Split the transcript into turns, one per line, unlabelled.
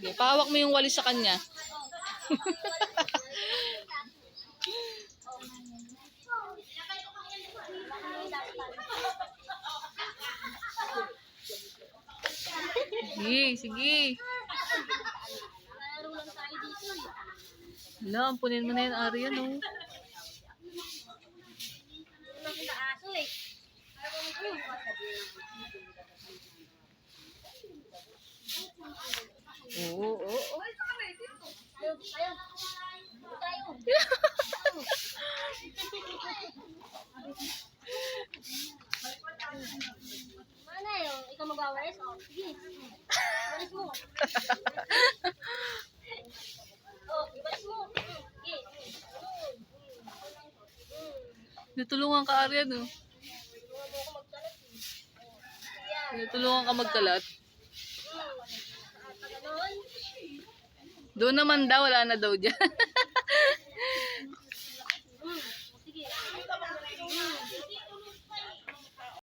Sige, pahawak mo yung walis sa kanya. Sige, sige. Hala, ampunin mo na yung Arya, no? Oo, oo, oo.
Mana yun? Ikaw mag-awares? O, sige. Ibalis mo. O, ibalis mo. Sige.
Natulungan ka, Arya, no? Natulungan ka magkalat.
Ganon.
Doon naman daw, wala na daw dyan.